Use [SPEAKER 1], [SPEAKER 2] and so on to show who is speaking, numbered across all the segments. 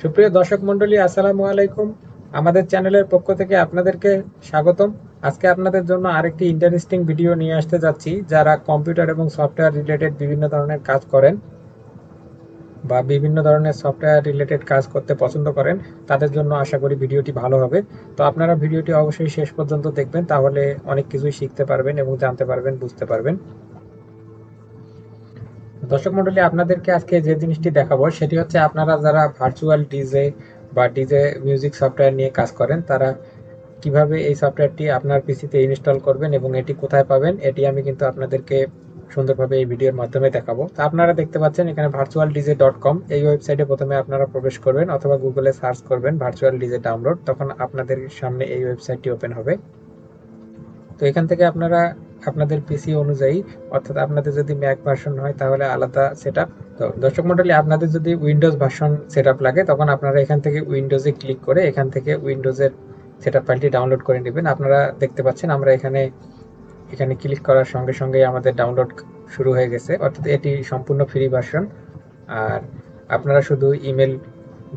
[SPEAKER 1] সুপ্রিয় দর্শক মন্ডলী, আসসালামু আলাইকুম। আমাদের চ্যানেলের পক্ষ থেকে আপনাদেরকে স্বাগতম। আজকে আপনাদের জন্য আরেকটি ইন্টারেস্টিং ভিডিও নিয়ে আসতে যাচ্ছি। যারা কম্পিউটার এবং সফটওয়্যার রিলেটেড বিভিন্ন ধরনের কাজ করেন বা বিভিন্ন ধরনের সফটওয়্যার রিলেটেড কাজ করতে পছন্দ করেন, তাদের জন্য আশা করি ভিডিওটি ভালো হবে। তো আপনারা ভিডিওটি অবশ্যই শেষ পর্যন্ত দেখবেন, তাহলে অনেক কিছুই শিখতে পারবেন এবং জানতে পারবেন, বুঝতে পারবেন। দর্শক মন্ডলী, আপনাদেরকে আজকে যে জিনিসটি দেখাবো সেটি হচ্ছে, আপনারা যারা ভার্চুয়াল ডিজে বা ডিজে মিউজিক সফটওয়্যার নিয়ে কাজ করেন, তারা কিভাবে এই সফটওয়্যারটি আপনার পিসিতে ইনস্টল করবেন এবং এটি কোথায় পাবেন, এটি আমি কিন্তু আপনাদেরকে সুন্দরভাবে এই ভিডিওর মাধ্যমে দেখাবো। তো আপনারা দেখতে পাচ্ছেন এখানে virtualdj.com, এই ওয়েবসাইটে প্রথমে আপনারা প্রবেশ করবেন অথবা গুগলে সার্চ করবেন ভার্চুয়াল ডিজে ডাউনলোড, তখন আপনাদের সামনে এই ওয়েবসাইটটি ওপেন হবে। তো এখান থেকে আপনারা আপনাদের পিসি অনুযায়ী, অর্থাৎ আপনাদের যদি ম্যাক ভার্সন হয় তাহলে আলাদা সেটআপ। তো দর্শক মন্ডলী, আপনাদের যদি উইন্ডোজ ভার্সন সেটআপ লাগে, তখন আপনারা এখান থেকে উইন্ডোজে ক্লিক করে এখান থেকে উইন্ডোজের সেটআপ ফাইলটি ডাউনলোড করে নেবেন। আপনারা দেখতে পাচ্ছেন আমরা এখানে ক্লিক করার সঙ্গে সঙ্গেই আমাদের ডাউনলোড শুরু হয়ে গেছে, অর্থাৎ এটি সম্পূর্ণ ফ্রি ভার্সন। আর আপনারা শুধু ইমেল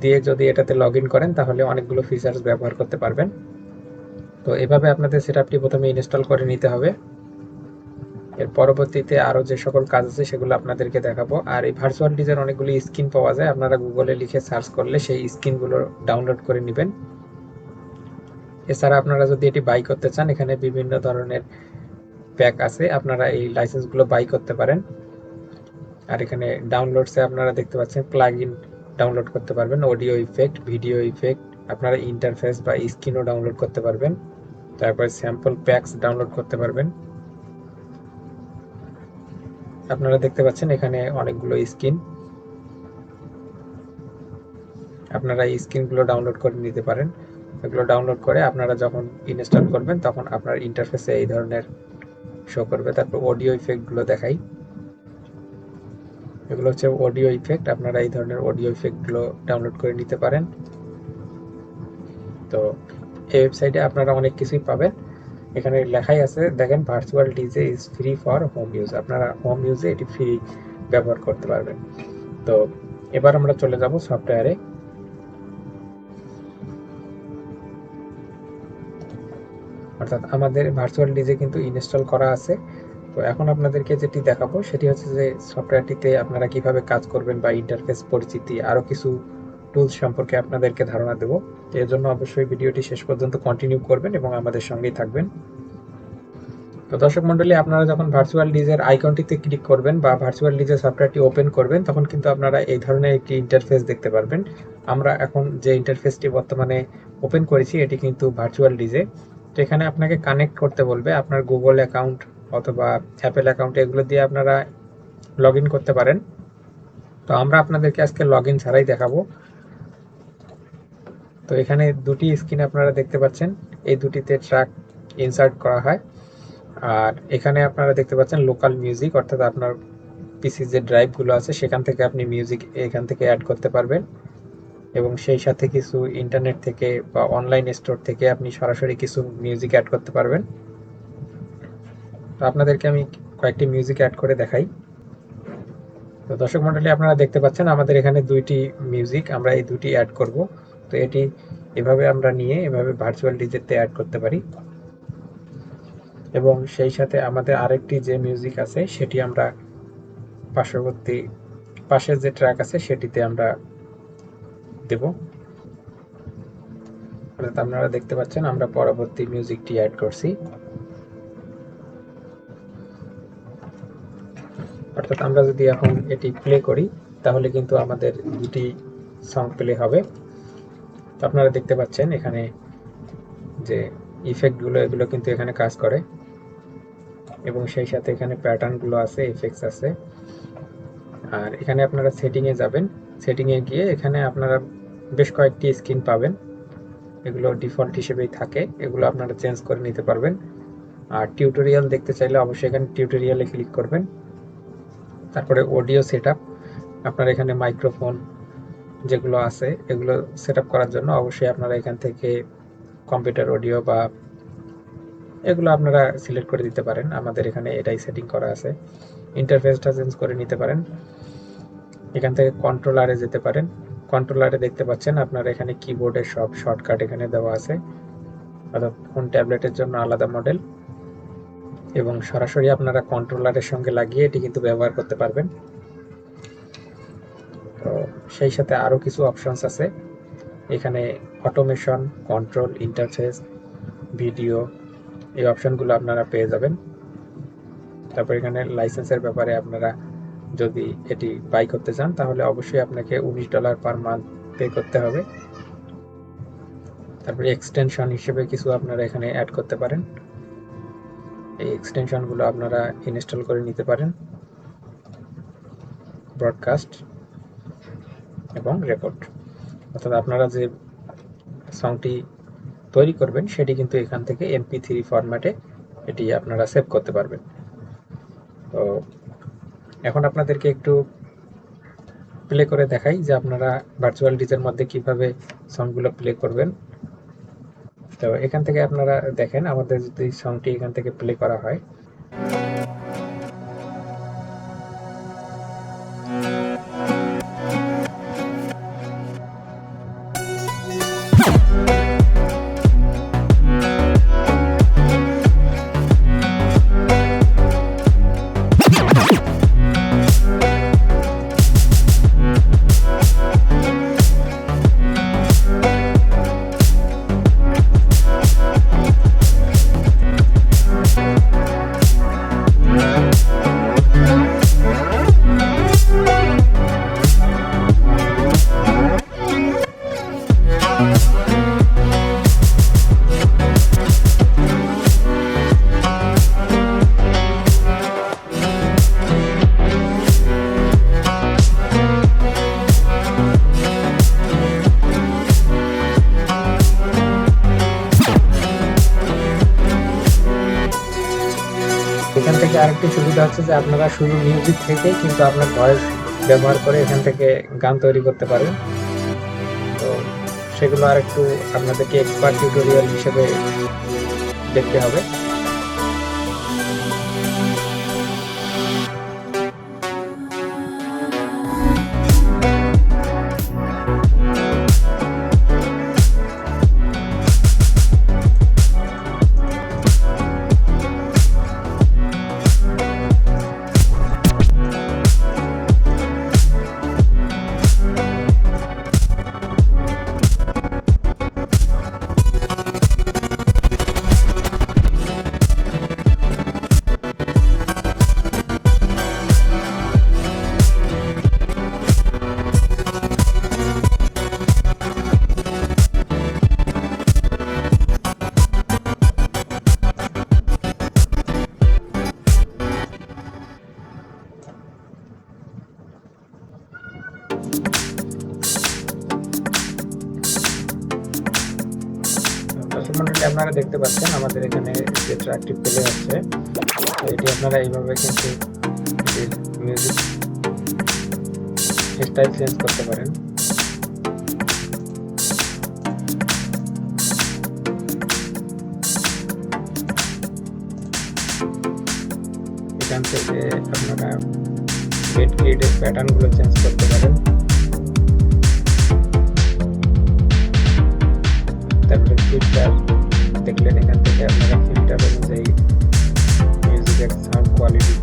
[SPEAKER 1] দিয়ে যদি এটাতে লগ ইন করেন, তাহলে অনেকগুলো ফিচার্স ব্যবহার করতে পারবেন। তো এভাবে আপনাদের সেটআপটি প্রথমে ইনস্টল করে নিতে হবে। এর পরবর্তীতে আরও যে সকল কাজ আছে সেগুলো আপনাদেরকে দেখাবো। আর এই ভার্চুয়াল ডিজের অনেকগুলি স্ক্রিন পাওয়া যায়, আপনারা গুগলে লিখে সার্চ করলে সেই স্ক্রিনগুলো ডাউনলোড করে নেবেন। এছাড়া আপনারা যদি এটি বাই করতে চান, এখানে বিভিন্ন ধরনের প্যাক আছে, আপনারা এই লাইসেন্সগুলো বাই করতে পারেন। আর এখানে ডাউনলোডসে আপনারা দেখতে পাচ্ছেন প্লাগ ইন ডাউনলোড করতে পারবেন, অডিও ইফেক্ট, ভিডিও ইফেক্ট, আপনারা ইন্টারফেস বা স্ক্রিনও ডাউনলোড করতে পারবেন। তারপর স্যাম্পল প্যাকস ডাউনলোড করতে পারবেন। আপনারা দেখতে পাচ্ছেন এখানে অনেকগুলো স্ক্রিন, আপনারা এই স্ক্রিনগুলো ডাউনলোড করে নিতে পারেন। এগুলো ডাউনলোড করে আপনারা যখন ইনস্টল করবেন, তখন আপনার ইন্টারফেসে এই ধরনের শো করবে। তারপর অডিও ইফেক্টগুলো দেখাই, এগুলো হচ্ছে অডিও ইফেক্ট, আপনারা এই ধরনের অডিও ইফেক্টগুলো ডাউনলোড করে নিতে পারেন। তো এই ওয়েবসাইটে আপনারা অনেক কিছুই পাবেন। এখানে লেখাই আছে, দেখেন, virtual DJ is free for home use, আপনারা হোম ইউজে এটি ফ্রি ব্যবহার করতে পারবেন। তো এবার আমরা চলে যাব সফটওয়্যারে। অর্থাৎ আমাদের ভার্চুয়াল ডিজে কিন্তু ইনস্টল করা আছে। তো এখন আপনাদেরকে যেটি দেখাবো সেটি হচ্ছে যে সফটওয়্যারটিতে আপনারা কিভাবে কাজ করবেন বা ইন্টারফেস পরিচিতি, আরও কিছু টুলস সম্পর্কে আপনাদেরকে ধারণা দেব। এর জন্য অবশ্যই ভিডিওটি শেষ পর্যন্ত কন্টিনিউ করবেন এবং আমাদের সঙ্গেই থাকবেন। তো দর্শক মন্ডলী, আপনারা যখন ভার্চুয়াল ডিজের আইকনটিতে ক্লিক করবেন বা ভার্চুয়াল ডিজে সফটওয়্যারটি ওপেন করবেন, তখন কিন্তু আপনারা এই ধরনের একটি ইন্টারফেস দেখতে পারবেন। আমরা এখন যে ইন্টারফেসটি বর্তমানে ওপেন করেছি, এটি কিন্তু ভার্চুয়াল ডিজে। তো এখানে আপনাকে কানেক্ট করতে বলবে আপনার গুগল অ্যাকাউন্ট অথবা অ্যাপেল অ্যাকাউন্ট, এগুলো দিয়ে আপনারা লগ ইন করতে পারেন। তো আমরা আপনাদেরকে আজকে লগ ইন ছাড়াই দেখাবো। তো এখানে দুটি স্ক্রিন আপনারা দেখতে পাচ্ছেন, এই দুটিতে ট্র্যাক ইনসার্ট করা হয়। আর এখানে আপনারা দেখতে পাচ্ছেন লোকাল মিউজিক, অর্থাৎ আপনার পিসি যে ড্রাইভগুলো আছে সেখান থেকে আপনি মিউজিক এখান থেকে অ্যাড করতে পারবেন, এবং সেই সাথে কিছু ইন্টারনেট থেকে বা অনলাইন স্টোর থেকে আপনি সরাসরি কিছু মিউজিক অ্যাড করতে পারবেন। তো আপনাদেরকে আমি কয়েকটি মিউজিক অ্যাড করে দেখাই। তো দর্শক মন্ডলী, আপনারা দেখতে পাচ্ছেন আমাদের এখানে দুইটি মিউজিক, আমরা এই দুটি অ্যাড করব। তো এটি এভাবে আমরা নিয়ে এভাবে ভার্চুয়াল ডিজেতে অ্যাড করতে পারি, এবং সেই সাথে আমাদের আরেকটি যে মিউজিক আছে সেটি আমরা পাশের যে ট্র্যাক আছে সেটিতে আমরা দেব। অর্থাৎ আপনারা দেখতে পাচ্ছেন আমরা পরবর্তী মিউজিকটি অ্যাড করছি। অর্থাৎ আমরা যদি এখন এটি প্লে করি, তাহলে কিন্তু আমাদের দুটি সং প্লে হবে। তো আপনারা দেখতে পাচ্ছেন এখানে যে ইফেক্টগুলো, এগুলো কিন্তু এখানে কাজ করে, এবং সেই সাথে এখানে প্যাটার্নগুলো আছে, এফেক্টস আছে। আর এখানে আপনারা সেটিংয়ে যাবেন, সেটিংয়ে গিয়ে এখানে আপনারা বেশ কয়েকটি স্ক্রিন পাবেন, এগুলো ডিফল্ট হিসেবেই থাকে, এগুলো আপনারা চেঞ্জ করে নিতে পারবেন। আর টিউটোরিয়াল দেখতে চাইলে অবশ্যই এখানে টিউটোরিয়ালে ক্লিক করবেন। তারপরে অডিও সেটআপ, আপনার এখানে মাইক্রোফোন যেগুলো আছে এগুলো সেটআপ করার জন্য অবশ্যই আপনারা এখান থেকে কম্পিউটার অডিও বা এগুলো আপনারা সিলেক্ট করে দিতে পারেন, আমাদের এখানে এটাই সেটিং করা আছে। ইন্টারফেসটা চেঞ্জ করে নিতে পারেন, এখান থেকে কন্ট্রোলারে যেতে পারেন, কন্ট্রোলারে দেখতে পাচ্ছেন আপনারা এখানে কিবোর্ডের সব শর্টকাট এখানে দেওয়া আছে, অর্থাৎ ফোন ট্যাবলেটের জন্য আলাদা মডেল, এবং সরাসরি আপনারা কন্ট্রোলারের সঙ্গে লাগিয়ে এটি কিন্তু ব্যবহার করতে পারবেন। তো সেই সাথে আরও কিছু অপশনস আছে এখানে, অটোমেশন, কন্ট্রোল, ইন্টারফেস, ভিডিও, এই অপশনগুলো আপনারা পেয়ে যাবেন। তারপর এখানে লাইসেন্সের ব্যাপারে আপনারা যদি এটি বাই করতে চান তাহলে অবশ্যই আপনাকে $19 পার মান্থ পে করতে হবে। তারপরে এক্সটেনশন হিসেবে কিছু আপনারা এখানে অ্যাড করতে পারেন, এই এক্সটেনশনগুলো আপনারা ইনস্টল করে নিতে পারেন। ব্রডকাস্ট এবং রেকর্ড, অর্থাৎ আপনারা যে সংটি তৈরি করবেন সেটি কিন্তু এখান থেকে MP3 ফরম্যাটে এটি আপনারা সেভ করতে পারবেন। তো এখন আপনাদেরকে একটু প্লে করে দেখাই যে আপনারা ভার্চুয়াল ডিজের মধ্যে কিভাবে সংগুলো প্লে করবেন। তো এখান থেকে আপনারা দেখেন আমাদের যদি সংটি এখান থেকে প্লে করা হয়, এখান থেকে আরেকটি সুবিধা হচ্ছে যে আপনারা শুধু মিউজিক থেকে কিন্তু আপনার ভয়েস ব্যবহার করে এখান থেকে গান তৈরি করতে পারেন। তো সেগুলো আরেকটু আপনাদেরকে এক্সপার্ট টিউটোরিয়াল হিসেবে দেখতে হবে। আপনারা দেখতে পাচ্ছেন আমাদের এখানে যে ট্র্যাকটি প্লে হচ্ছে, এটি আপনারা এইভাবে কিন্তু মিউজিক স্টাইল চেঞ্জ করতে পারেন। এখান থেকে আপনারা বেড ক্রিয়েটের প্যাটার্নগুলো চেঞ্জ করতে পারেন। তারপরে ফিল্টার দেখলেন, এখান থেকে আপনারা ফিল্টার অনুযায়ী মিউজিকের সাউন্ড কোয়ালিটি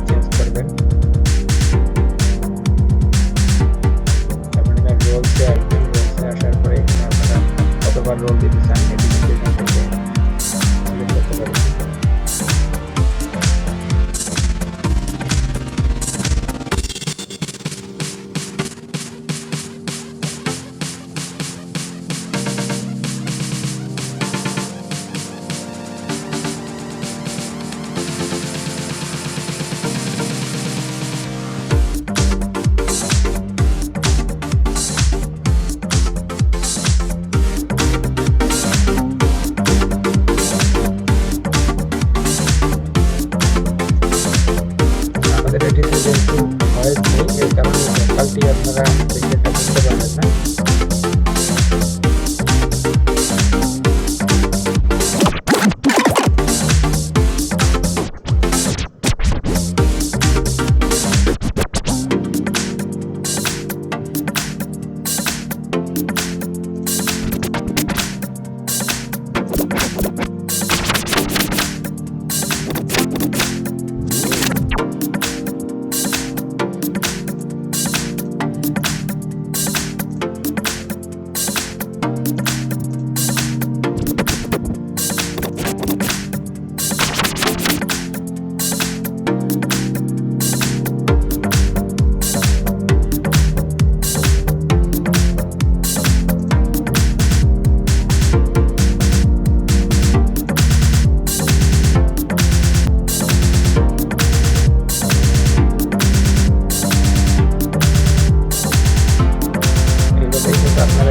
[SPEAKER 1] চেঞ্জ করবেন। তারপরে রোলসে আসবেন, রোলসে আসার পরে এখানে আপনারা কতবার রোল দিতে চান এটি কিন্তু এখান থেকে সিলেক্ট করতে পারেন।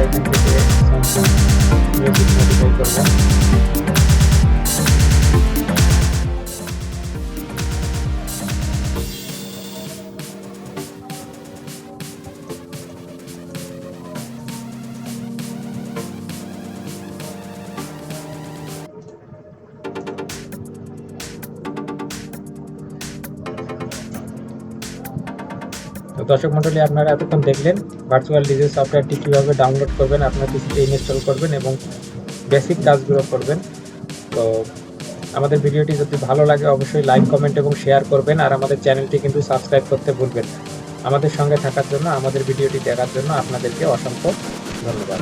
[SPEAKER 1] এখান থেকে মিউজিক মডিফাই করবেন। তো দর্শক মণ্ডলী, আপনারা এতক্ষণ দেখলেন ভার্চুয়াল ডিজে সফটওয়্যারটি কীভাবে ডাউনলোড করবেন, আপনার পিসিতে ইনস্টল করবেন এবং বেসিক কাজগুলো করবেন। তো আমাদের ভিডিওটি যদি ভালো লাগে অবশ্যই লাইক, কমেন্ট এবং শেয়ার করবেন, আর আমাদের চ্যানেলটি কিন্তু সাবস্ক্রাইব করতে ভুলবেন না। আমাদের সঙ্গে থাকার জন্য, আমাদের ভিডিওটি দেখার জন্য আপনাদেরকে অসংখ্য ধন্যবাদ।